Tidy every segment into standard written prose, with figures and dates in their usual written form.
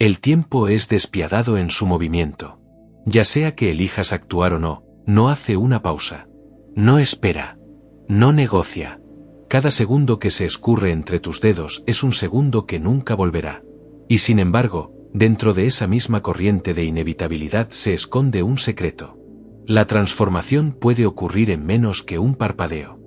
El tiempo es despiadado en su movimiento. Ya sea que elijas actuar o no, no hace una pausa. No espera. No negocia. Cada segundo que se escurre entre tus dedos es un segundo que nunca volverá. Y sin embargo, dentro de esa misma corriente de inevitabilidad se esconde un secreto. La transformación puede ocurrir en menos que un parpadeo.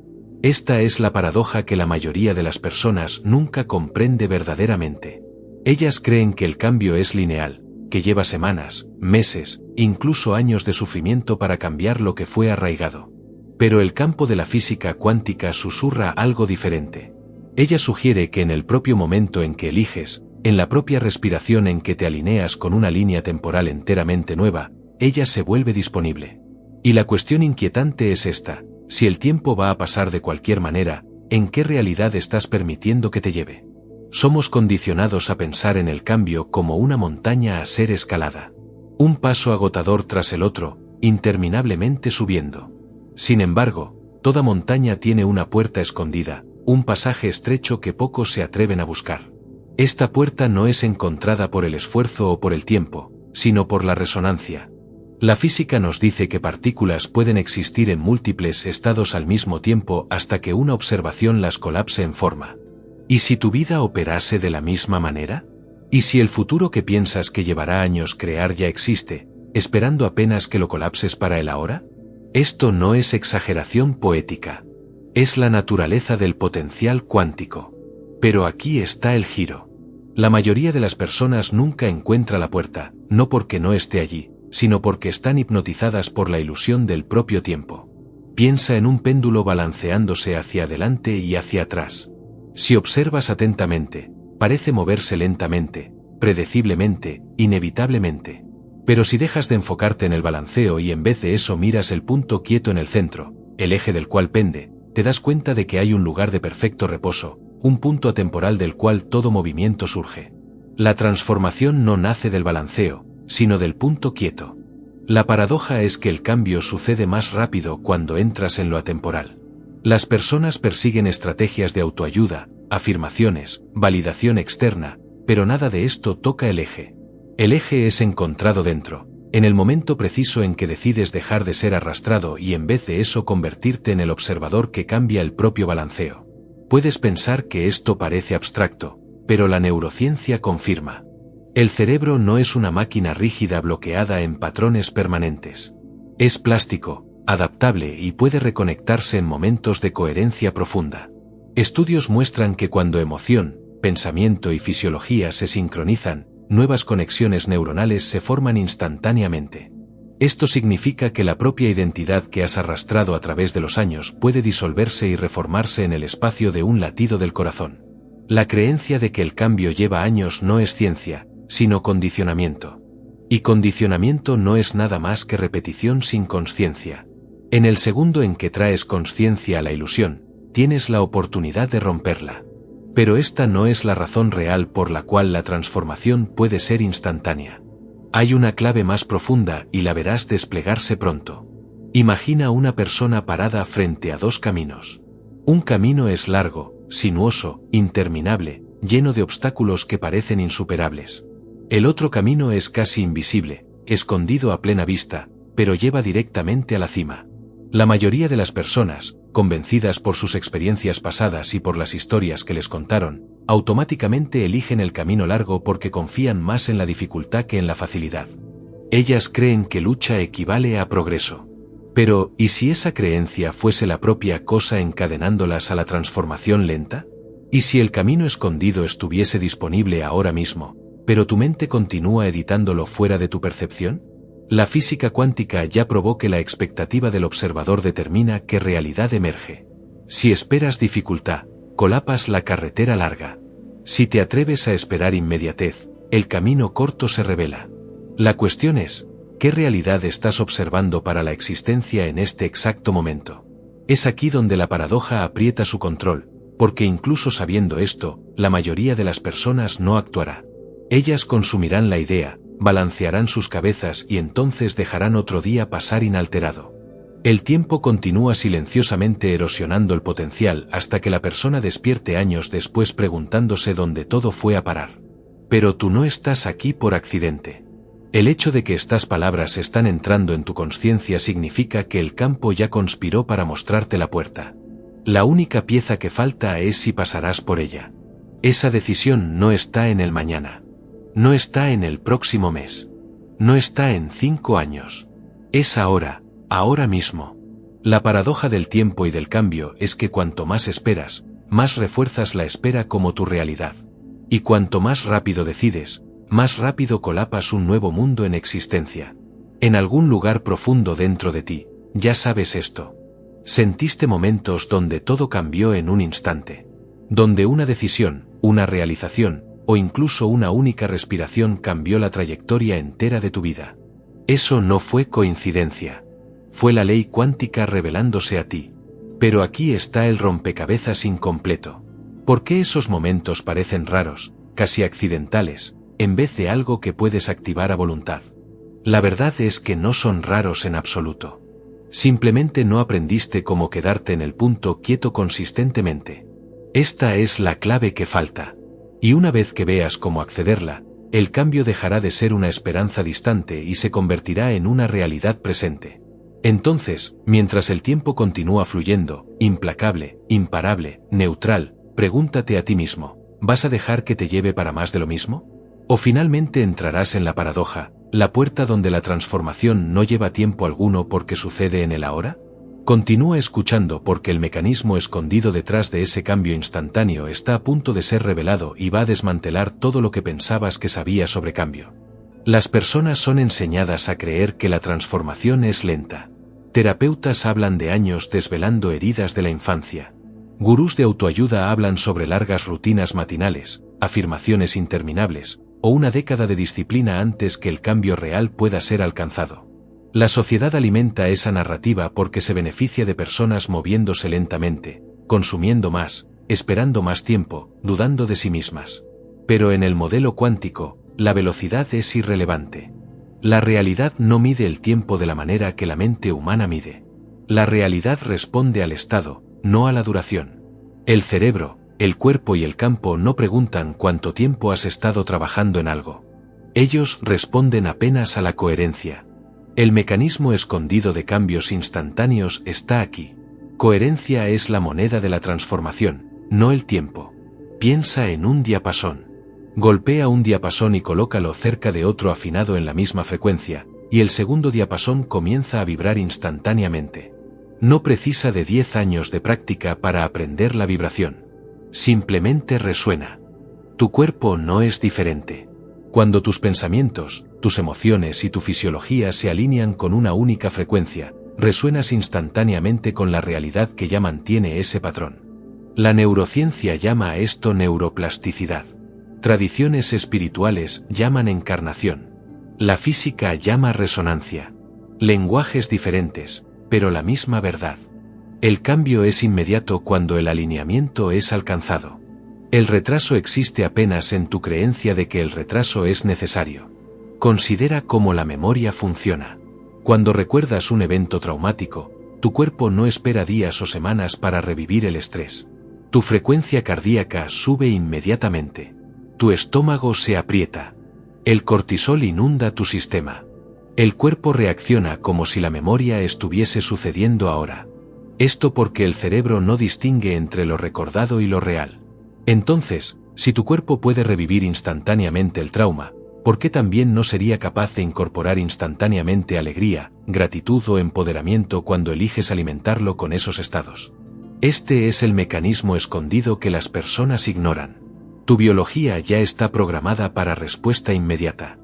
Esta es la paradoja que la mayoría de las personas nunca comprende verdaderamente. Ellas creen que el cambio es lineal, que lleva semanas, meses, incluso años de sufrimiento para cambiar lo que fue arraigado. Pero el campo de la física cuántica susurra algo diferente. Ella sugiere que en el propio momento en que eliges, en la propia respiración en que te alineas con una línea temporal enteramente nueva, ella se vuelve disponible. Y la cuestión inquietante es esta: si el tiempo va a pasar de cualquier manera, ¿en qué realidad estás permitiendo que te lleve? Somos condicionados a pensar en el cambio como una montaña a ser escalada. Un paso agotador tras el otro, interminablemente subiendo. Sin embargo, toda montaña tiene una puerta escondida, un pasaje estrecho que pocos se atreven a buscar. Esta puerta no es encontrada por el esfuerzo o por el tiempo, sino por la resonancia. La física nos dice que partículas pueden existir en múltiples estados al mismo tiempo hasta que una observación las colapse en forma. ¿Y si tu vida operase de la misma manera? ¿Y si el futuro que piensas que llevará años crear ya existe, esperando apenas que lo colapses para el ahora? Esto no es exageración poética. Es la naturaleza del potencial cuántico. Pero aquí está el giro. La mayoría de las personas nunca encuentra la puerta, no porque no esté allí, sino porque están hipnotizadas por la ilusión del propio tiempo. Piensa en un péndulo balanceándose hacia adelante y hacia atrás. Si observas atentamente, parece moverse lentamente, predeciblemente, inevitablemente. Pero si dejas de enfocarte en el balanceo y en vez de eso miras el punto quieto en el centro, el eje del cual pende, te das cuenta de que hay un lugar de perfecto reposo, un punto atemporal del cual todo movimiento surge. La transformación no nace del balanceo, sino del punto quieto. La paradoja es que el cambio sucede más rápido cuando entras en lo atemporal. Las personas persiguen estrategias de autoayuda, afirmaciones, validación externa, pero nada de esto toca el eje. El eje es encontrado dentro, en el momento preciso en que decides dejar de ser arrastrado y en vez de eso convertirte en el observador que cambia el propio balanceo. Puedes pensar que esto parece abstracto, pero la neurociencia confirma. El cerebro no es una máquina rígida bloqueada en patrones permanentes. Es plástico, adaptable y puede reconectarse en momentos de coherencia profunda. Estudios muestran que cuando emoción, pensamiento y fisiología se sincronizan, nuevas conexiones neuronales se forman instantáneamente. Esto significa que la propia identidad que has arrastrado a través de los años puede disolverse y reformarse en el espacio de un latido del corazón. La creencia de que el cambio lleva años no es ciencia, sino condicionamiento. Y condicionamiento no es nada más que repetición sin consciencia. En el segundo en que traes consciencia a la ilusión, tienes la oportunidad de romperla. Pero esta no es la razón real por la cual la transformación puede ser instantánea. Hay una clave más profunda y la verás desplegarse pronto. Imagina una persona parada frente a dos caminos. Un camino es largo, sinuoso, interminable, lleno de obstáculos que parecen insuperables. El otro camino es casi invisible, escondido a plena vista, pero lleva directamente a la cima. La mayoría de las personas, convencidas por sus experiencias pasadas y por las historias que les contaron, automáticamente eligen el camino largo porque confían más en la dificultad que en la facilidad. Ellas creen que lucha equivale a progreso. Pero, ¿y si esa creencia fuese la propia cosa encadenándolas a la transformación lenta? ¿Y si el camino escondido estuviese disponible ahora mismo, pero tu mente continúa editándolo fuera de tu percepción? La física cuántica ya probó que la expectativa del observador determina qué realidad emerge. Si esperas dificultad, colapsas la carretera larga. Si te atreves a esperar inmediatez, el camino corto se revela. La cuestión es, ¿qué realidad estás observando para la existencia en este exacto momento? Es aquí donde la paradoja aprieta su control, porque incluso sabiendo esto, la mayoría de las personas no actuará. Ellas consumirán la idea, balancearán sus cabezas y entonces dejarán otro día pasar inalterado. El tiempo continúa silenciosamente erosionando el potencial hasta que la persona despierte años después preguntándose dónde todo fue a parar. Pero tú no estás aquí por accidente. El hecho de que estas palabras están entrando en tu conciencia significa que el campo ya conspiró para mostrarte la puerta. La única pieza que falta es si pasarás por ella. Esa decisión no está en el mañana. No está en el próximo mes. No está en 5 años. Es ahora, ahora mismo. La paradoja del tiempo y del cambio es que cuanto más esperas, más refuerzas la espera como tu realidad. Y cuanto más rápido decides, más rápido colapsas un nuevo mundo en existencia. En algún lugar profundo dentro de ti, ya sabes esto. Sentiste momentos donde todo cambió en un instante. Donde una decisión, una realización, o incluso una única respiración cambió la trayectoria entera de tu vida. Eso no fue coincidencia. Fue la ley cuántica revelándose a ti. Pero aquí está el rompecabezas incompleto. ¿Por qué esos momentos parecen raros, casi accidentales, en vez de algo que puedes activar a voluntad? La verdad es que no son raros en absoluto. Simplemente no aprendiste cómo quedarte en el punto quieto consistentemente. Esta es la clave que falta. Y una vez que veas cómo accederla, el cambio dejará de ser una esperanza distante y se convertirá en una realidad presente. Entonces, mientras el tiempo continúa fluyendo, implacable, imparable, neutral, pregúntate a ti mismo, ¿vas a dejar que te lleve para más de lo mismo? ¿O finalmente entrarás en la paradoja, la puerta donde la transformación no lleva tiempo alguno porque sucede en el ahora? Continúa escuchando porque el mecanismo escondido detrás de ese cambio instantáneo está a punto de ser revelado y va a desmantelar todo lo que pensabas que sabías sobre cambio. Las personas son enseñadas a creer que la transformación es lenta. Terapeutas hablan de años desvelando heridas de la infancia. Gurús de autoayuda hablan sobre largas rutinas matinales, afirmaciones interminables, o una década de disciplina antes que el cambio real pueda ser alcanzado. La sociedad alimenta esa narrativa porque se beneficia de personas moviéndose lentamente, consumiendo más, esperando más tiempo, dudando de sí mismas. Pero en el modelo cuántico, la velocidad es irrelevante. La realidad no mide el tiempo de la manera que la mente humana mide. La realidad responde al estado, no a la duración. El cerebro, el cuerpo y el campo no preguntan cuánto tiempo has estado trabajando en algo. Ellos responden apenas a la coherencia. El mecanismo escondido de cambios instantáneos está aquí. Coherencia es la moneda de la transformación, no el tiempo. Piensa en un diapasón. Golpea un diapasón y colócalo cerca de otro afinado en la misma frecuencia, y el segundo diapasón comienza a vibrar instantáneamente. No precisa de 10 años de práctica para aprender la vibración. Simplemente resuena. Tu cuerpo no es diferente. Cuando tus pensamientos, tus emociones y tu fisiología se alinean con una única frecuencia, resuenas instantáneamente con la realidad que ya mantiene ese patrón. La neurociencia llama a esto neuroplasticidad. Tradiciones espirituales llaman encarnación. La física llama resonancia. Lenguajes diferentes, pero la misma verdad. El cambio es inmediato cuando el alineamiento es alcanzado. El retraso existe apenas en tu creencia de que el retraso es necesario. Considera cómo la memoria funciona. Cuando recuerdas un evento traumático, tu cuerpo no espera días o semanas para revivir el estrés. Tu frecuencia cardíaca sube inmediatamente. Tu estómago se aprieta. El cortisol inunda tu sistema. El cuerpo reacciona como si la memoria estuviese sucediendo ahora. Esto porque el cerebro no distingue entre lo recordado y lo real. Entonces, si tu cuerpo puede revivir instantáneamente el trauma, ¿por qué también no sería capaz de incorporar instantáneamente alegría, gratitud o empoderamiento cuando eliges alimentarlo con esos estados? Este es el mecanismo escondido que las personas ignoran. Tu biología ya está programada para respuesta inmediata.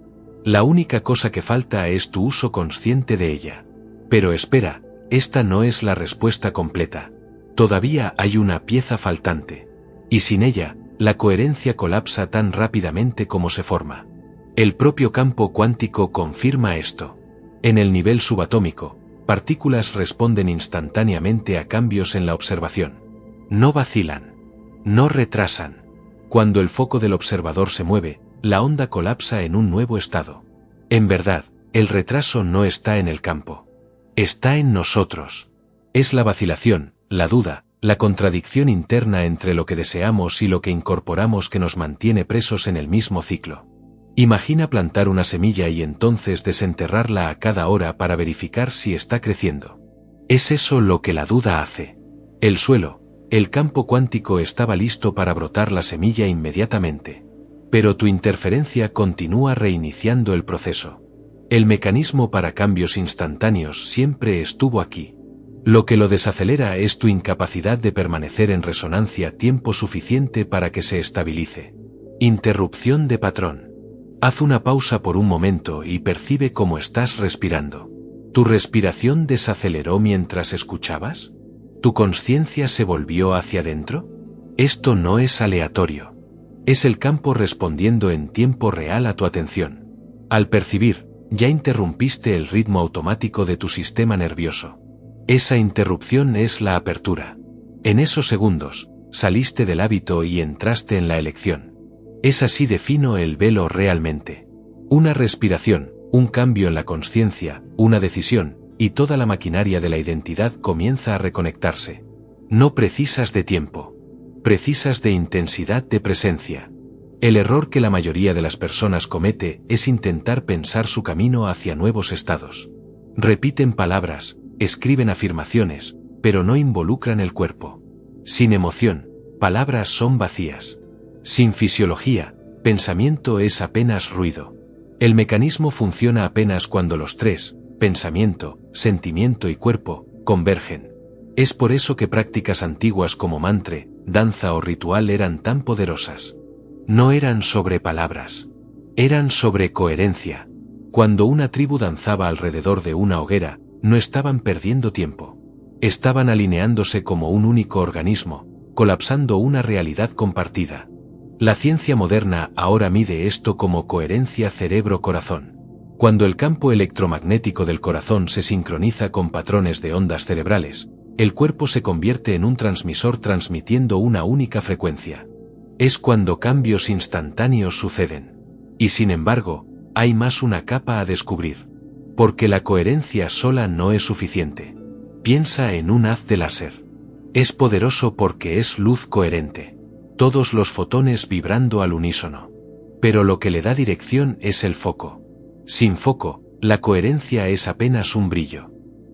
La única cosa que falta es tu uso consciente de ella. Pero espera, esta no es la respuesta completa. Todavía hay una pieza faltante. Y sin ella, la coherencia colapsa tan rápidamente como se forma. El propio campo cuántico confirma esto. En el nivel subatómico, partículas responden instantáneamente a cambios en la observación. No vacilan. No retrasan. Cuando el foco del observador se mueve, la onda colapsa en un nuevo estado. En verdad, el retraso no está en el campo. Está en nosotros. Es la vacilación, la duda, la contradicción interna entre lo que deseamos y lo que incorporamos que nos mantiene presos en el mismo ciclo. Imagina plantar una semilla y entonces desenterrarla a cada hora para verificar si está creciendo. Es eso lo que la duda hace. El suelo, el campo cuántico estaba listo para brotar la semilla inmediatamente. Pero tu interferencia continúa reiniciando el proceso. El mecanismo para cambios instantáneos siempre estuvo aquí. Lo que lo desacelera es tu incapacidad de permanecer en resonancia tiempo suficiente para que se estabilice. Interrupción de patrón. Haz una pausa por un momento y percibe cómo estás respirando. ¿Tu respiración desaceleró mientras escuchabas? ¿Tu conciencia se volvió hacia adentro? Esto no es aleatorio. Es el campo respondiendo en tiempo real a tu atención. Al percibir, ya interrumpiste el ritmo automático de tu sistema nervioso. Esa interrupción es la apertura. En esos segundos, saliste del hábito y entraste en la elección. Es así defino el velo realmente. Una respiración, un cambio en la conciencia, una decisión, y toda la maquinaria de la identidad comienza a reconectarse. No precisas de tiempo. Precisas de intensidad de presencia. El error que la mayoría de las personas comete es intentar pensar su camino hacia nuevos estados. Repiten palabras, escriben afirmaciones, pero no involucran el cuerpo. Sin emoción, palabras son vacías. Sin fisiología, pensamiento es apenas ruido. El mecanismo funciona apenas cuando los tres, pensamiento, sentimiento y cuerpo, convergen. Es por eso que prácticas antiguas como mantra, danza o ritual eran tan poderosas. No eran sobre palabras. Eran sobre coherencia. Cuando una tribu danzaba alrededor de una hoguera, no estaban perdiendo tiempo. Estaban alineándose como un único organismo, colapsando una realidad compartida. La ciencia moderna ahora mide esto como coherencia cerebro-corazón. Cuando el campo electromagnético del corazón se sincroniza con patrones de ondas cerebrales, el cuerpo se convierte en un transmisor transmitiendo una única frecuencia. Es cuando cambios instantáneos suceden. Y sin embargo, hay más una capa a descubrir. Porque la coherencia sola no es suficiente. Piensa en un haz de láser. Es poderoso porque es luz coherente. Todos los fotones vibrando al unísono. Pero lo que le da dirección es el foco. Sin foco, la coherencia es apenas un brillo.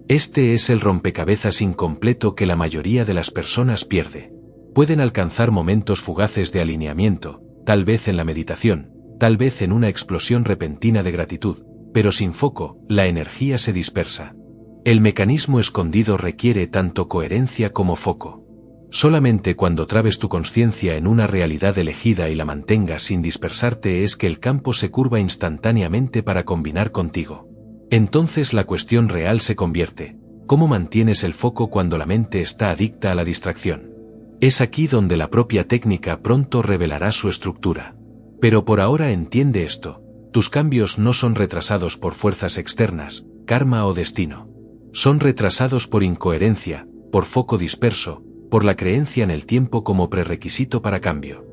Este es el rompecabezas incompleto que la mayoría de las personas pierde. Pueden alcanzar momentos fugaces de alineamiento, tal vez en la meditación, tal vez en una explosión repentina de gratitud, pero sin foco, la energía se dispersa. El mecanismo escondido requiere tanto coherencia como foco. Solamente cuando trabes tu conciencia en una realidad elegida y la mantengas sin dispersarte es que el campo se curva instantáneamente para combinar contigo. Entonces la cuestión real se convierte: ¿cómo mantienes el foco cuando la mente está adicta a la distracción? Es aquí donde la propia técnica pronto revelará su estructura. Pero por ahora entiende esto: tus cambios no son retrasados por fuerzas externas, karma o destino. Son retrasados por incoherencia, por foco disperso, por la creencia en el tiempo como prerequisito para cambio.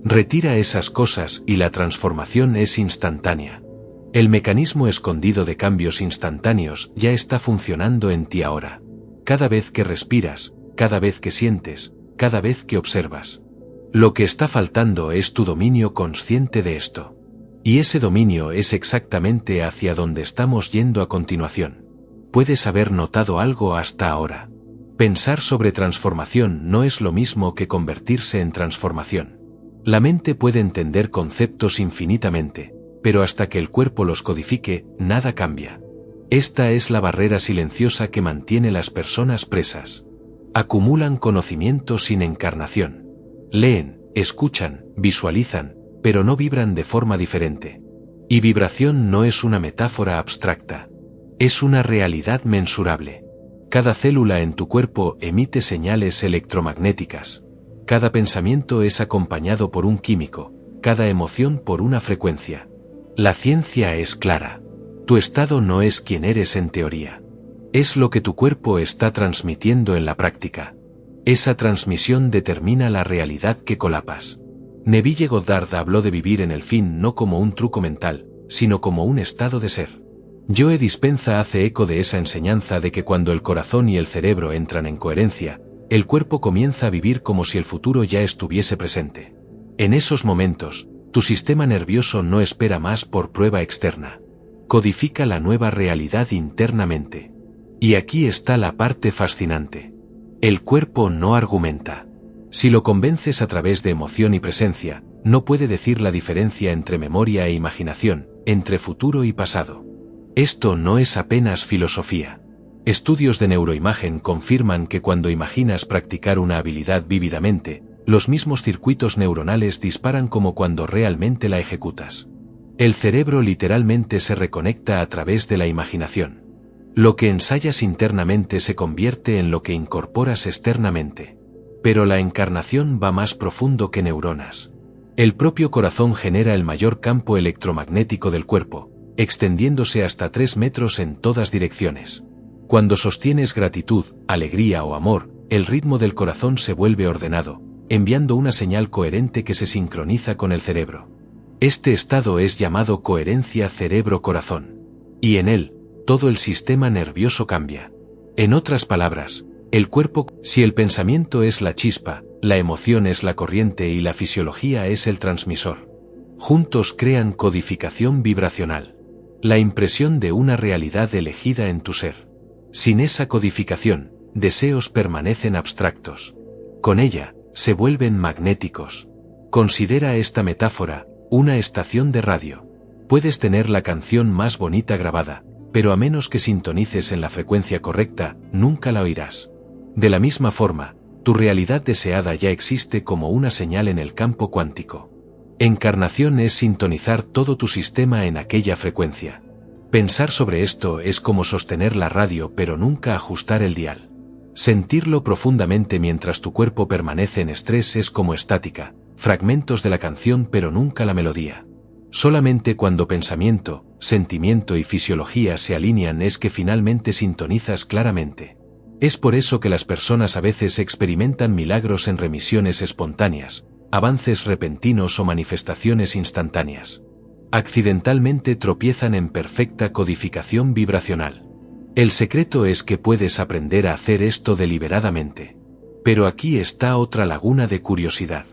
Retira esas cosas y la transformación es instantánea. El mecanismo escondido de cambios instantáneos ya está funcionando en ti ahora. Cada vez que respiras, cada vez que sientes, cada vez que observas. Lo que está faltando es tu dominio consciente de esto. Y ese dominio es exactamente hacia donde estamos yendo a continuación. Puedes haber notado algo hasta ahora. Pensar sobre transformación no es lo mismo que convertirse en transformación. La mente puede entender conceptos infinitamente, pero hasta que el cuerpo los codifique, nada cambia. Esta es la barrera silenciosa que mantiene las personas presas. Acumulan conocimiento sin encarnación. Leen, escuchan, visualizan, pero no vibran de forma diferente. Y vibración no es una metáfora abstracta. Es una realidad mensurable. Cada célula en tu cuerpo emite señales electromagnéticas. Cada pensamiento es acompañado por un químico, cada emoción por una frecuencia. La ciencia es clara. Tu estado no es quien eres en teoría. Es lo que tu cuerpo está transmitiendo en la práctica. Esa transmisión determina la realidad que colapas. Neville Goddard habló de vivir en el fin no como un truco mental, sino como un estado de ser. Joe Dispenza hace eco de esa enseñanza de que cuando el corazón y el cerebro entran en coherencia, El cuerpo comienza a vivir como si el futuro ya estuviese presente. En esos momentos, tu sistema nervioso no espera más por prueba externa. Codifica la nueva realidad internamente. Y aquí está la parte fascinante. El cuerpo no argumenta. Si lo convences a través de emoción y presencia, no puede decir la diferencia entre memoria e imaginación, entre futuro y pasado. Esto no es apenas filosofía. Estudios de neuroimagen confirman que cuando imaginas practicar una habilidad vívidamente, los mismos circuitos neuronales disparan como cuando realmente la ejecutas. El cerebro literalmente se reconecta a través de la imaginación. Lo que ensayas internamente se convierte en lo que incorporas externamente. Pero la encarnación va más profundo que neuronas. El propio corazón genera el mayor campo electromagnético del cuerpo, extendiéndose hasta 3 metros en todas direcciones. Cuando sostienes gratitud, alegría o amor, el ritmo del corazón se vuelve ordenado, enviando una señal coherente que se sincroniza con el cerebro. Este estado es llamado coherencia cerebro-corazón. Y en él, todo el sistema nervioso cambia. En otras palabras, el cuerpo, si el pensamiento es la chispa, la emoción es la corriente y la fisiología es el transmisor. Juntos crean codificación vibracional. La impresión de una realidad elegida en tu ser. Sin esa codificación, deseos permanecen abstractos. Con ella, se vuelven magnéticos. Considera esta metáfora, una estación de radio. Puedes tener la canción más bonita grabada, pero a menos que sintonices en la frecuencia correcta, nunca la oirás. De la misma forma, tu realidad deseada ya existe como una señal en el campo cuántico. Encarnación es sintonizar todo tu sistema en aquella frecuencia. Pensar sobre esto es como sostener la radio pero nunca ajustar el dial. Sentirlo profundamente mientras tu cuerpo permanece en estrés es como estática, fragmentos de la canción pero nunca la melodía. Solamente cuando pensamiento, sentimiento y fisiología se alinean es que finalmente sintonizas claramente. Es por eso que las personas a veces experimentan milagros en remisiones espontáneas, avances repentinos o manifestaciones instantáneas. Accidentalmente tropiezan en perfecta codificación vibracional. El secreto es que puedes aprender a hacer esto deliberadamente. Pero aquí está otra laguna de curiosidad.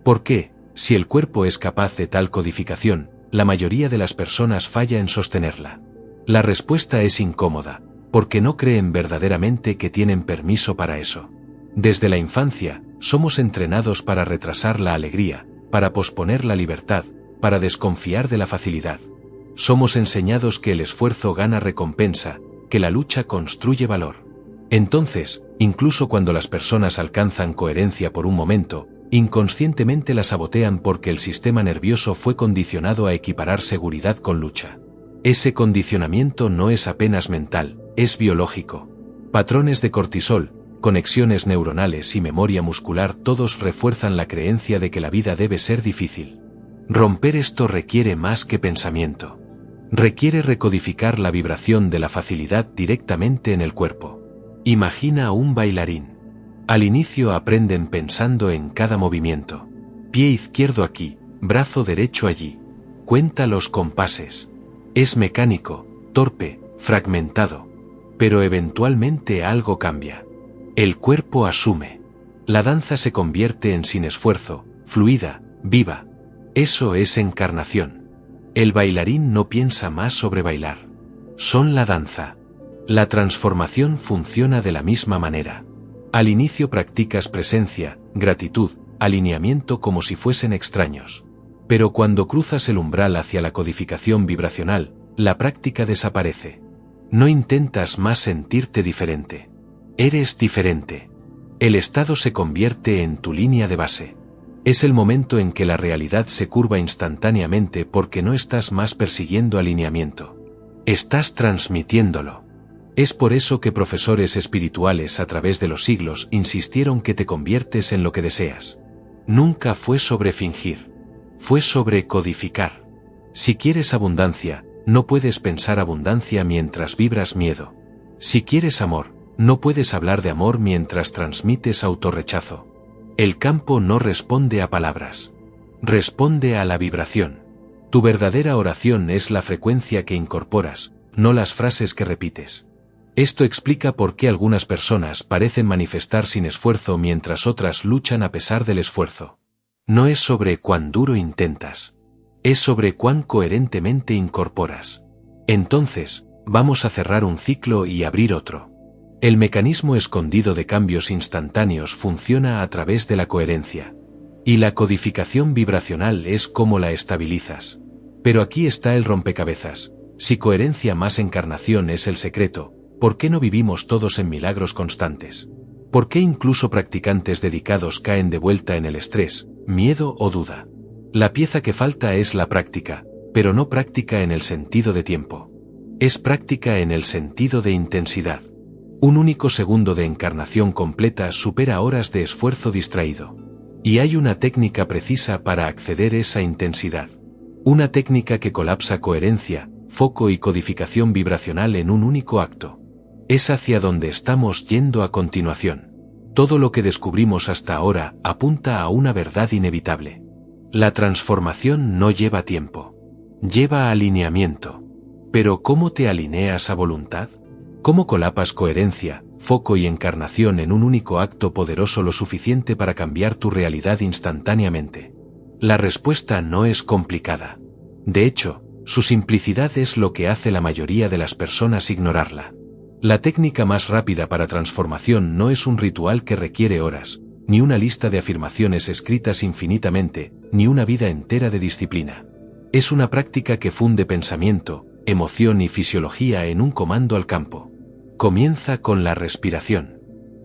¿Por qué, si el cuerpo es capaz de tal codificación, la mayoría de las personas falla en sostenerla? La respuesta es incómoda, porque no creen verdaderamente que tienen permiso para eso. Desde la infancia, somos entrenados para retrasar la alegría, para posponer la libertad, para desconfiar de la facilidad. Somos enseñados que el esfuerzo gana recompensa, que la lucha construye valor. Entonces, incluso cuando las personas alcanzan coherencia por un momento, inconscientemente la sabotean porque el sistema nervioso fue condicionado a equiparar seguridad con lucha. Ese condicionamiento no es apenas mental, es biológico. Patrones de cortisol, conexiones neuronales y memoria muscular todos refuerzan la creencia de que la vida debe ser difícil. Romper esto requiere más que pensamiento. Requiere recodificar la vibración de la facilidad directamente en el cuerpo. Imagina a un bailarín. Al inicio aprenden pensando en cada movimiento. Pie izquierdo aquí, brazo derecho allí. Cuenta los compases. Es mecánico, torpe, fragmentado. Pero eventualmente algo cambia. El cuerpo asume. La danza se convierte en sin esfuerzo, fluida, viva. Eso es encarnación. El bailarín no piensa más sobre bailar. Son la danza. La transformación funciona de la misma manera. Al inicio practicas presencia, gratitud, alineamiento como si fuesen extraños. Pero cuando cruzas el umbral hacia la codificación vibracional, la práctica desaparece. No intentas más sentirte diferente. Eres diferente. El estado se convierte en tu línea de base. Es el momento en que la realidad se curva instantáneamente porque no estás más persiguiendo alineamiento. Estás transmitiéndolo. Es por eso que profesores espirituales a través de los siglos insistieron que te conviertes en lo que deseas. Nunca fue sobre fingir. Fue sobre codificar. Si quieres abundancia, no puedes pensar abundancia mientras vibras miedo. Si quieres amor, no puedes hablar de amor mientras transmites autorrechazo. El campo no responde a palabras. Responde a la vibración. Tu verdadera oración es la frecuencia que incorporas, no las frases que repites. Esto explica por qué algunas personas parecen manifestar sin esfuerzo mientras otras luchan a pesar del esfuerzo. No es sobre cuán duro intentas. Es sobre cuán coherentemente incorporas. Entonces, vamos a cerrar un ciclo y abrir otro. El mecanismo escondido de cambios instantáneos funciona a través de la coherencia. Y la codificación vibracional es cómo la estabilizas. Pero aquí está el rompecabezas. Si coherencia más encarnación es el secreto, ¿por qué no vivimos todos en milagros constantes? ¿Por qué incluso practicantes dedicados caen de vuelta en el estrés, miedo o duda? La pieza que falta es la práctica, pero no práctica en el sentido de tiempo. Es práctica en el sentido de intensidad. Un único segundo de encarnación completa supera horas de esfuerzo distraído. Y hay una técnica precisa para acceder a esa intensidad. Una técnica que colapsa coherencia, foco y codificación vibracional en un único acto. Es hacia donde estamos yendo a continuación. Todo lo que descubrimos hasta ahora apunta a una verdad inevitable. La transformación no lleva tiempo. Lleva alineamiento. Pero ¿cómo te alineas a voluntad? ¿Cómo colapas coherencia, foco y encarnación en un único acto poderoso lo suficiente para cambiar tu realidad instantáneamente? La respuesta no es complicada. De hecho, su simplicidad es lo que hace la mayoría de las personas ignorarla. La técnica más rápida para transformación no es un ritual que requiere horas, ni una lista de afirmaciones escritas infinitamente, ni una vida entera de disciplina. Es una práctica que funde pensamiento, emoción y fisiología en un comando al campo. Comienza con la respiración.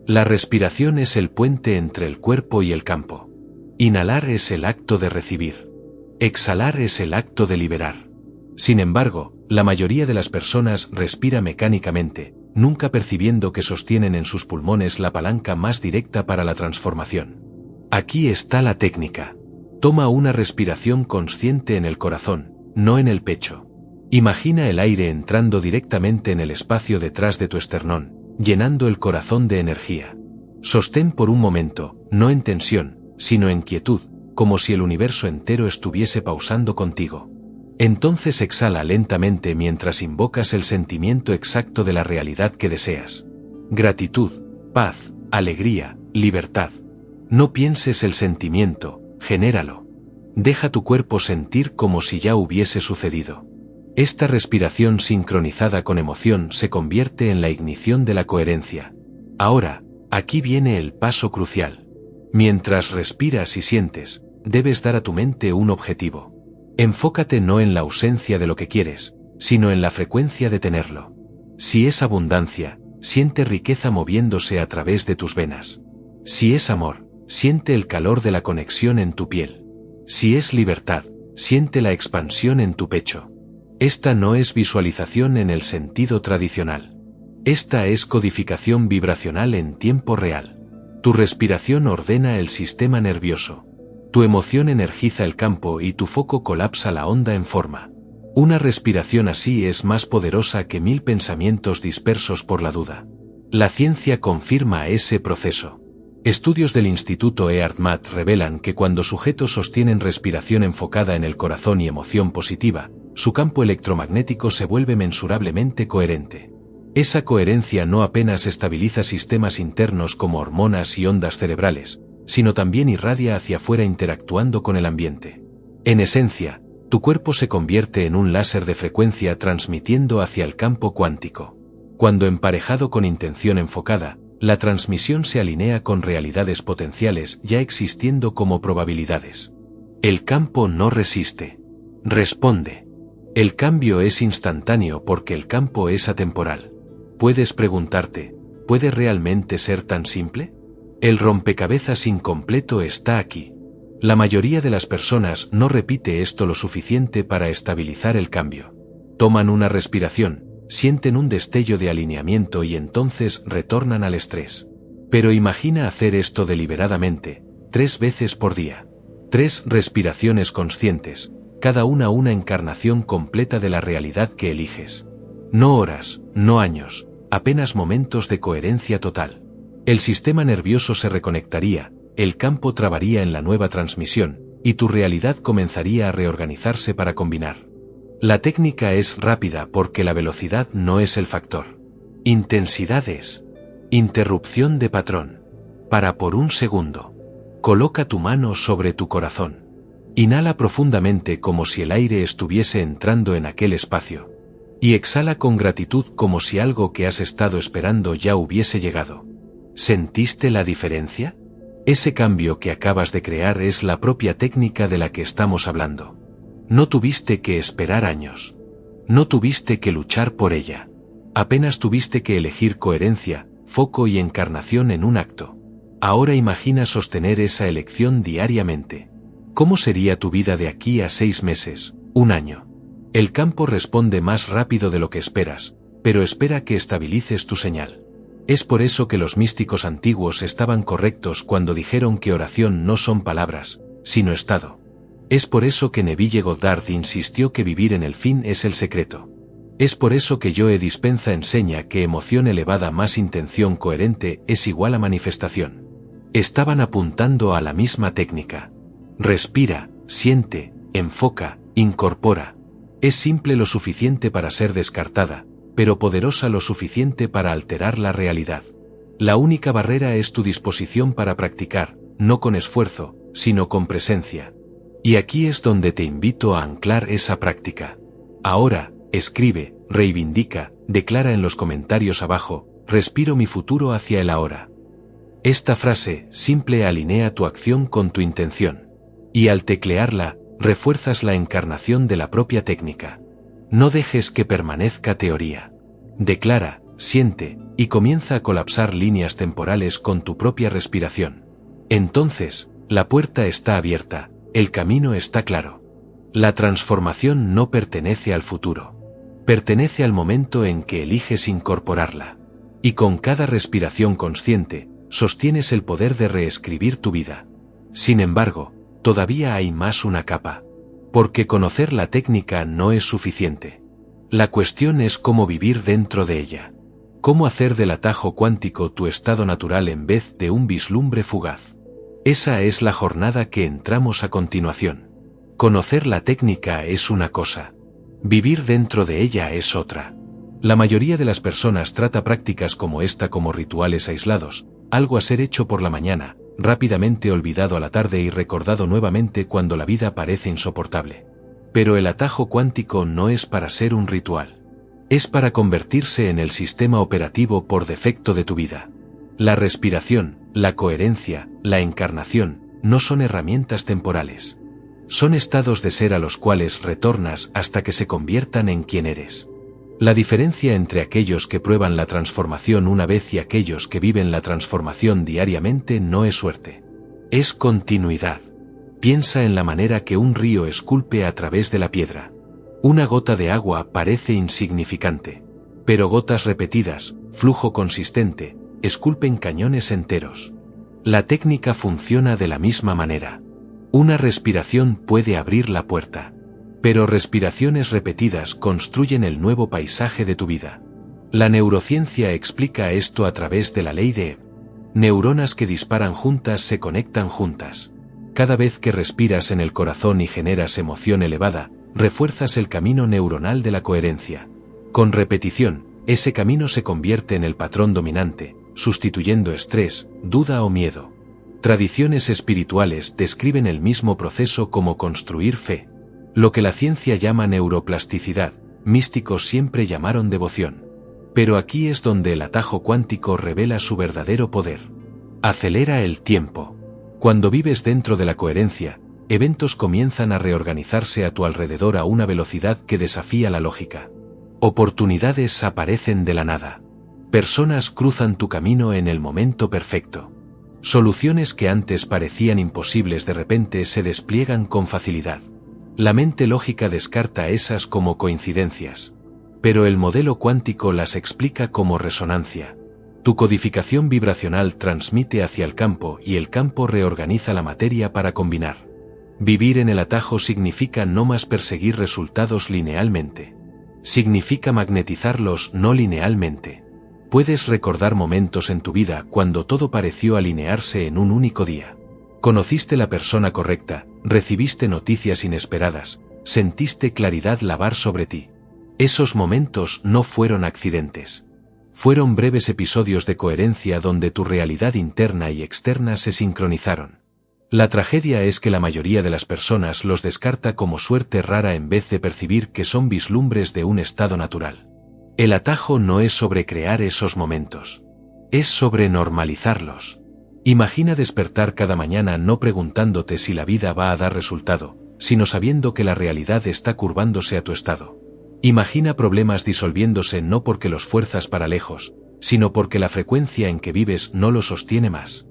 La respiración es el puente entre el cuerpo y el campo. Inhalar es el acto de recibir. Exhalar es el acto de liberar. Sin embargo, la mayoría de las personas respira mecánicamente, nunca percibiendo que sostienen en sus pulmones la palanca más directa para la transformación. Aquí está la técnica. Toma una respiración consciente en el corazón, no en el pecho. Imagina el aire entrando directamente en el espacio detrás de tu esternón, llenando el corazón de energía. Sostén por un momento, no en tensión, sino en quietud, como si el universo entero estuviese pausando contigo. Entonces exhala lentamente mientras invocas el sentimiento exacto de la realidad que deseas. Gratitud, paz, alegría, libertad. No pienses el sentimiento, genéralo. Deja tu cuerpo sentir como si ya hubiese sucedido. Esta respiración sincronizada con emoción se convierte en la ignición de la coherencia. Ahora, aquí viene el paso crucial. Mientras respiras y sientes, debes dar a tu mente un objetivo. Enfócate no en la ausencia de lo que quieres, sino en la frecuencia de tenerlo. Si es abundancia, siente riqueza moviéndose a través de tus venas. Si es amor, siente el calor de la conexión en tu piel. Si es libertad, siente la expansión en tu pecho. Esta no es visualización en el sentido tradicional. Esta es codificación vibracional en tiempo real. Tu respiración ordena el sistema nervioso. Tu emoción energiza el campo y tu foco colapsa la onda en forma. Una respiración así es más poderosa que 1000 pensamientos dispersos por la duda. La ciencia confirma ese proceso. Estudios del Instituto Earth-Mat revelan que cuando sujetos sostienen respiración enfocada en el corazón y emoción positiva, su campo electromagnético se vuelve mensurablemente coherente. Esa coherencia no apenas estabiliza sistemas internos como hormonas y ondas cerebrales, sino también irradia hacia afuera interactuando con el ambiente. En esencia, tu cuerpo se convierte en un láser de frecuencia transmitiendo hacia el campo cuántico. Cuando emparejado con intención enfocada, la transmisión se alinea con realidades potenciales ya existiendo como probabilidades. El campo no resiste. Responde. El cambio es instantáneo porque el campo es atemporal. Puedes preguntarte, ¿puede realmente ser tan simple? El rompecabezas incompleto está aquí. La mayoría de las personas no repite esto lo suficiente para estabilizar el cambio. Toman una respiración, sienten un destello de alineamiento y entonces retornan al estrés. Pero imagina hacer esto deliberadamente, 3 veces por día. 3 respiraciones conscientes, cada una encarnación completa de la realidad que eliges. No horas, no años, apenas momentos de coherencia total. El sistema nervioso se reconectaría, el campo trabaría en la nueva transmisión, y tu realidad comenzaría a reorganizarse para combinar. La técnica es rápida porque la velocidad no es el factor. Intensidades. Interrupción de patrón. Para por un segundo. Coloca tu mano sobre tu corazón. Inhala profundamente como si el aire estuviese entrando en aquel espacio. Y exhala con gratitud como si algo que has estado esperando ya hubiese llegado. ¿Sentiste la diferencia? Ese cambio que acabas de crear es la propia técnica de la que estamos hablando. No tuviste que esperar años. No tuviste que luchar por ella. Apenas tuviste que elegir coherencia, foco y encarnación en un acto. Ahora imagina sostener esa elección diariamente. ¿Cómo sería tu vida de aquí a 6 meses, un año? El campo responde más rápido de lo que esperas, pero espera que estabilices tu señal. Es por eso que los místicos antiguos estaban correctos cuando dijeron que oración no son palabras, sino estado. Es por eso que Neville Goddard insistió que vivir en el fin es el secreto. Es por eso que Joe Dispenza enseña que emoción elevada más intención coherente es igual a manifestación. Estaban apuntando a la misma técnica. Respira, siente, enfoca, incorpora. Es simple lo suficiente para ser descartada, pero poderosa lo suficiente para alterar la realidad. La única barrera es tu disposición para practicar, no con esfuerzo, sino con presencia. Y aquí es donde te invito a anclar esa práctica. Ahora, escribe, reivindica, declara en los comentarios abajo, respiro mi futuro hacia el ahora. Esta frase simple alinea tu acción con tu intención. Y al teclearla, refuerzas la encarnación de la propia técnica. No dejes que permanezca teoría. Declara, siente, y comienza a colapsar líneas temporales con tu propia respiración. Entonces, la puerta está abierta, el camino está claro. La transformación no pertenece al futuro. Pertenece al momento en que eliges incorporarla. Y con cada respiración consciente, sostienes el poder de reescribir tu vida. Sin embargo, todavía hay más una capa. Porque conocer la técnica no es suficiente. La cuestión es cómo vivir dentro de ella. Cómo hacer del atajo cuántico tu estado natural en vez de un vislumbre fugaz. Esa es la jornada que entramos a continuación. Conocer la técnica es una cosa. Vivir dentro de ella es otra. La mayoría de las personas trata prácticas como esta como rituales aislados, algo a ser hecho por la mañana, rápidamente olvidado a la tarde y recordado nuevamente cuando la vida parece insoportable. Pero el atajo cuántico no es para ser un ritual. Es para convertirse en el sistema operativo por defecto de tu vida. La respiración, la coherencia, la encarnación, no son herramientas temporales. Son estados de ser a los cuales retornas hasta que se conviertan en quien eres. La diferencia entre aquellos que prueban la transformación una vez y aquellos que viven la transformación diariamente no es suerte. Es continuidad. Piensa en la manera que un río esculpe a través de la piedra. Una gota de agua parece insignificante. Pero gotas repetidas, flujo consistente, esculpen cañones enteros. La técnica funciona de la misma manera. Una respiración puede abrir la puerta. Pero respiraciones repetidas construyen el nuevo paisaje de tu vida. La neurociencia explica esto a través de la ley de neuronas que disparan juntas se conectan juntas. Cada vez que respiras en el corazón y generas emoción elevada, refuerzas el camino neuronal de la coherencia. Con repetición, ese camino se convierte en el patrón dominante, sustituyendo estrés, duda o miedo. Tradiciones espirituales describen el mismo proceso como construir fe. Lo que la ciencia llama neuroplasticidad, místicos siempre llamaron devoción. Pero aquí es donde el atajo cuántico revela su verdadero poder. Acelera el tiempo. Cuando vives dentro de la coherencia, eventos comienzan a reorganizarse a tu alrededor a una velocidad que desafía la lógica. Oportunidades aparecen de la nada. Personas cruzan tu camino en el momento perfecto. Soluciones que antes parecían imposibles de repente se despliegan con facilidad. La mente lógica descarta esas como coincidencias. Pero el modelo cuántico las explica como resonancia. Tu codificación vibracional transmite hacia el campo y el campo reorganiza la materia para combinar. Vivir en el atajo significa no más perseguir resultados linealmente. Significa magnetizarlos no linealmente. Puedes recordar momentos en tu vida cuando todo pareció alinearse en un único día. Conociste la persona correcta, recibiste noticias inesperadas, sentiste claridad lavar sobre ti. Esos momentos no fueron accidentes. Fueron breves episodios de coherencia donde tu realidad interna y externa se sincronizaron. La tragedia es que la mayoría de las personas los descarta como suerte rara en vez de percibir que son vislumbres de un estado natural. El atajo no es sobre crear esos momentos. Es sobre normalizarlos. Imagina despertar cada mañana no preguntándote si la vida va a dar resultado, sino sabiendo que la realidad está curvándose a tu estado. Imagina problemas disolviéndose no porque los fuerzas para lejos, sino porque la frecuencia en que vives no lo sostiene más.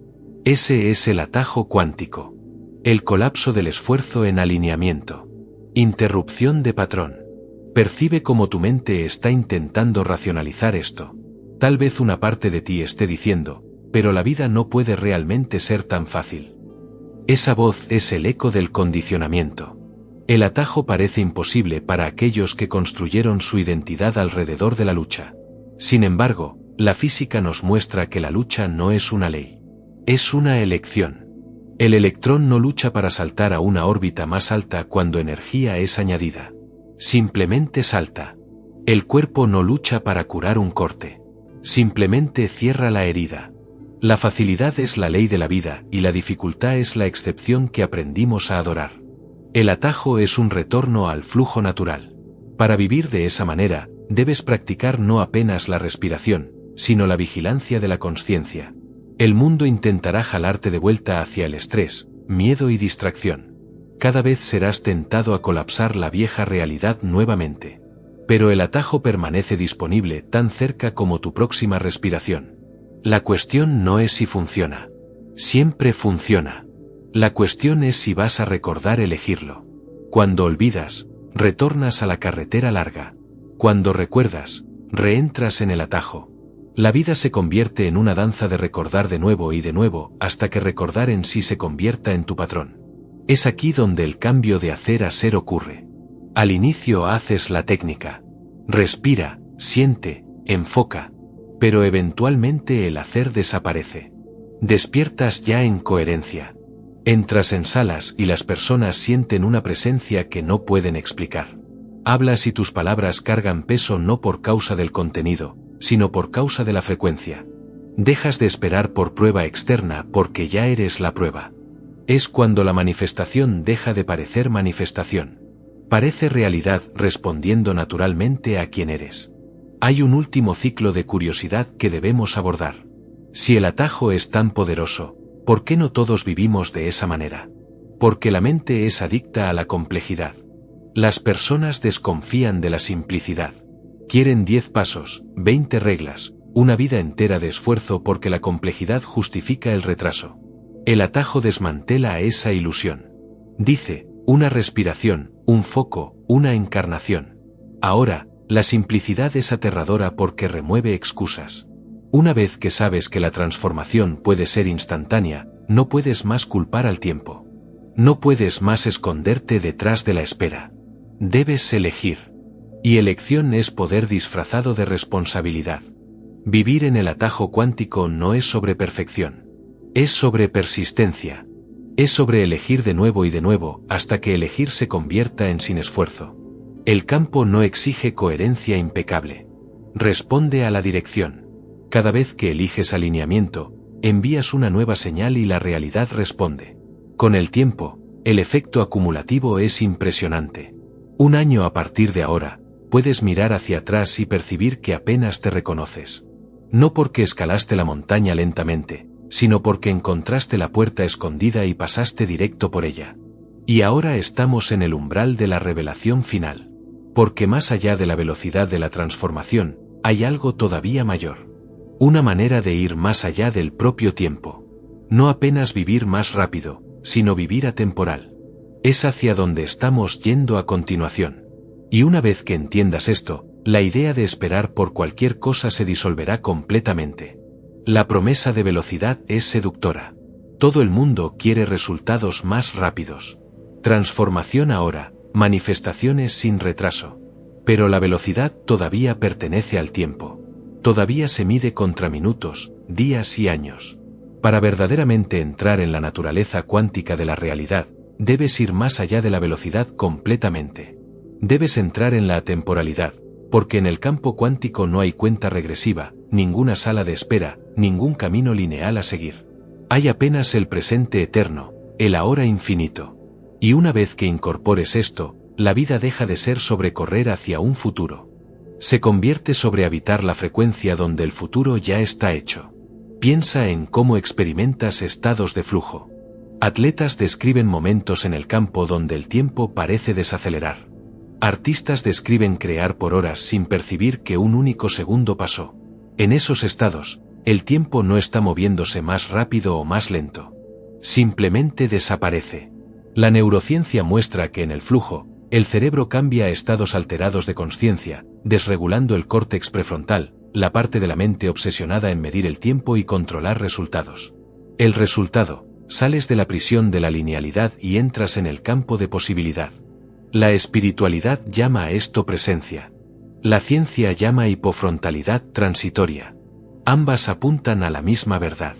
Ese es el atajo cuántico. El colapso del esfuerzo en alineamiento. Interrupción de patrón. Percibe cómo tu mente está intentando racionalizar esto. Tal vez una parte de ti esté diciendo, pero la vida no puede realmente ser tan fácil. Esa voz es el eco del condicionamiento. El atajo parece imposible para aquellos que construyeron su identidad alrededor de la lucha. Sin embargo, la física nos muestra que la lucha no es una ley. Es una elección. El electrón no lucha para saltar a una órbita más alta cuando energía es añadida. Simplemente salta. El cuerpo no lucha para curar un corte. Simplemente cierra la herida. La facilidad es la ley de la vida y la dificultad es la excepción que aprendimos a adorar. El atajo es un retorno al flujo natural. Para vivir de esa manera, debes practicar no apenas la respiración, sino la vigilancia de la consciencia. El mundo intentará jalarte de vuelta hacia el estrés, miedo y distracción. Cada vez serás tentado a colapsar la vieja realidad nuevamente. Pero el atajo permanece disponible tan cerca como tu próxima respiración. La cuestión no es si funciona. Siempre funciona. La cuestión es si vas a recordar elegirlo. Cuando olvidas, retornas a la carretera larga. Cuando recuerdas, reentras en el atajo. La vida se convierte en una danza de recordar de nuevo y de nuevo hasta que recordar en sí se convierta en tu patrón. Es aquí donde el cambio de hacer a ser ocurre. Al inicio haces la técnica. Respira, siente, enfoca. Pero eventualmente el hacer desaparece. Despiertas ya en coherencia. Entras en salas y las personas sienten una presencia que no pueden explicar. Hablas y tus palabras cargan peso no por causa del contenido, sino por causa de la frecuencia. Dejas de esperar por prueba externa porque ya eres la prueba. Es cuando la manifestación deja de parecer manifestación. Parece realidad respondiendo naturalmente a quien eres. Hay un último ciclo de curiosidad que debemos abordar. Si el atajo es tan poderoso, ¿por qué no todos vivimos de esa manera? Porque la mente es adicta a la complejidad. Las personas desconfían de la simplicidad. Quieren 10 pasos, 20 reglas, una vida entera de esfuerzo porque la complejidad justifica el retraso. El atajo desmantela esa ilusión. Dice, una respiración, un foco, una encarnación. Ahora, la simplicidad es aterradora porque remueve excusas. Una vez que sabes que la transformación puede ser instantánea, no puedes más culpar al tiempo. No puedes más esconderte detrás de la espera. Debes elegir. Y elección es poder disfrazado de responsabilidad. Vivir en el atajo cuántico no es sobre perfección. Es sobre persistencia. Es sobre elegir de nuevo y de nuevo hasta que elegir se convierta en sin esfuerzo. El campo no exige coherencia impecable. Responde a la dirección. Cada vez que eliges alineamiento, envías una nueva señal y la realidad responde. Con el tiempo, el efecto acumulativo es impresionante. Un año a partir de ahora, puedes mirar hacia atrás y percibir que apenas te reconoces. No porque escalaste la montaña lentamente, sino porque encontraste la puerta escondida y pasaste directo por ella. Y ahora estamos en el umbral de la revelación final. Porque más allá de la velocidad de la transformación, hay algo todavía mayor. Una manera de ir más allá del propio tiempo. No apenas vivir más rápido, sino vivir atemporal. Es hacia donde estamos yendo a continuación. Y una vez que entiendas esto, la idea de esperar por cualquier cosa se disolverá completamente. La promesa de velocidad es seductora. Todo el mundo quiere resultados más rápidos. Transformación ahora, manifestaciones sin retraso. Pero la velocidad todavía pertenece al tiempo. Todavía se mide contra minutos, días y años. Para verdaderamente entrar en la naturaleza cuántica de la realidad, debes ir más allá de la velocidad completamente. Debes entrar en la atemporalidad, porque en el campo cuántico no hay cuenta regresiva, ninguna sala de espera, ningún camino lineal a seguir. Hay apenas el presente eterno, el ahora infinito. Y una vez que incorpores esto, la vida deja de ser sobre correr hacia un futuro. Se convierte sobre habitar la frecuencia donde el futuro ya está hecho. Piensa en cómo experimentas estados de flujo. Atletas describen momentos en el campo donde el tiempo parece desacelerar. Artistas describen crear por horas sin percibir que un único segundo pasó. En esos estados, el tiempo no está moviéndose más rápido o más lento. Simplemente desaparece. La neurociencia muestra que en el flujo, el cerebro cambia a estados alterados de consciencia, desregulando el córtex prefrontal, la parte de la mente obsesionada en medir el tiempo y controlar resultados. El resultado, sales de la prisión de la linealidad y entras en el campo de posibilidad. La espiritualidad llama a esto presencia. La ciencia llama hipofrontalidad transitoria. Ambas apuntan a la misma verdad.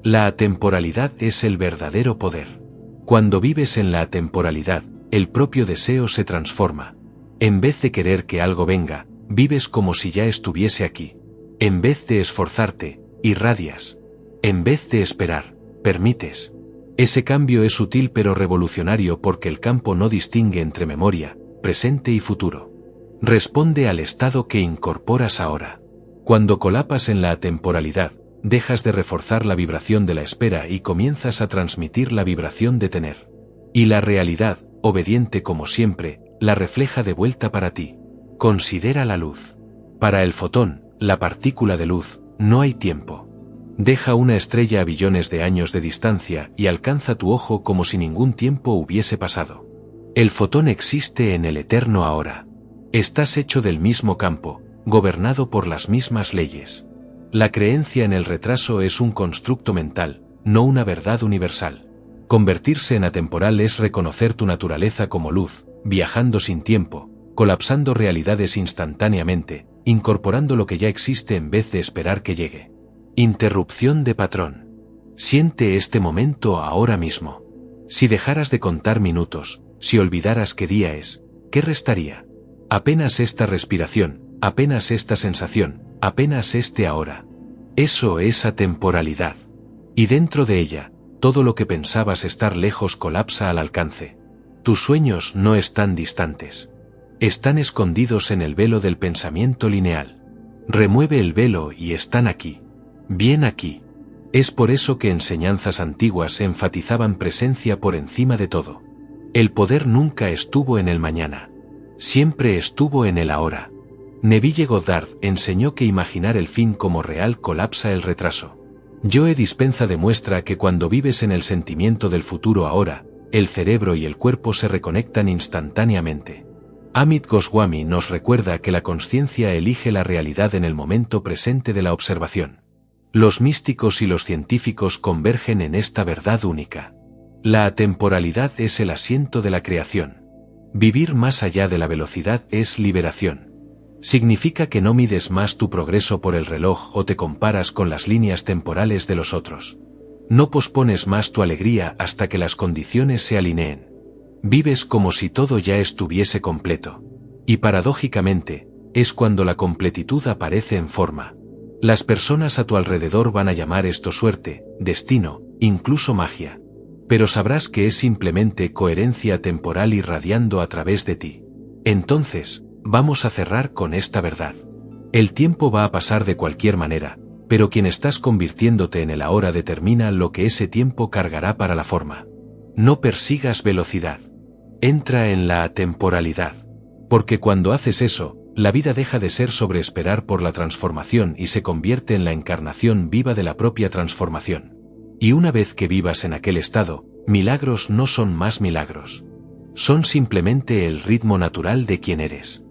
La atemporalidad es el verdadero poder. Cuando vives en la atemporalidad, el propio deseo se transforma. En vez de querer que algo venga, vives como si ya estuviese aquí. En vez de esforzarte, irradias. En vez de esperar, permites. Ese cambio es sutil pero revolucionario porque el campo no distingue entre memoria, presente y futuro. Responde al estado que incorporas ahora. Cuando colapas en la atemporalidad, dejas de reforzar la vibración de la espera y comienzas a transmitir la vibración de tener. Y la realidad, obediente como siempre, la refleja de vuelta para ti. Considera la luz. Para el fotón, la partícula de luz, no hay tiempo. Deja una estrella a billones de años de distancia y alcanza tu ojo como si ningún tiempo hubiese pasado. El fotón existe en el eterno ahora. Estás hecho del mismo campo, gobernado por las mismas leyes. La creencia en el retraso es un constructo mental, no una verdad universal. Convertirse en atemporal es reconocer tu naturaleza como luz, viajando sin tiempo, colapsando realidades instantáneamente, incorporando lo que ya existe en vez de esperar que llegue. Interrupción de patrón. Siente este momento ahora mismo. Si dejaras de contar minutos, si olvidaras qué día es, ¿qué restaría? Apenas esta respiración, apenas esta sensación, apenas este ahora. Eso es atemporalidad. Y dentro de ella, todo lo que pensabas estar lejos colapsa al alcance. Tus sueños no están distantes. Están escondidos en el velo del pensamiento lineal. Remueve el velo y están aquí. Bien aquí. Es por eso que enseñanzas antiguas enfatizaban presencia por encima de todo. El poder nunca estuvo en el mañana. Siempre estuvo en el ahora. Neville Goddard enseñó que imaginar el fin como real colapsa el retraso. Joe Dispenza demuestra que cuando vives en el sentimiento del futuro ahora, el cerebro y el cuerpo se reconectan instantáneamente. Amit Goswami nos recuerda que la consciencia elige la realidad en el momento presente de la observación. Los místicos y los científicos convergen en esta verdad única. La atemporalidad es el asiento de la creación. Vivir más allá de la velocidad es liberación. Significa que no mides más tu progreso por el reloj o te comparas con las líneas temporales de los otros. No pospones más tu alegría hasta que las condiciones se alineen. Vives como si todo ya estuviese completo. Y paradójicamente, es cuando la completitud aparece en forma. Las personas a tu alrededor van a llamar esto suerte, destino, incluso magia. Pero sabrás que es simplemente coherencia temporal irradiando a través de ti. Entonces, vamos a cerrar con esta verdad. El tiempo va a pasar de cualquier manera, pero quien estás convirtiéndote en el ahora determina lo que ese tiempo cargará para la forma. No persigas velocidad. Entra en la atemporalidad. Porque cuando haces eso, la vida deja de ser sobre esperar por la transformación y se convierte en la encarnación viva de la propia transformación. Y una vez que vivas en aquel estado, milagros no son más milagros. Son simplemente el ritmo natural de quien eres.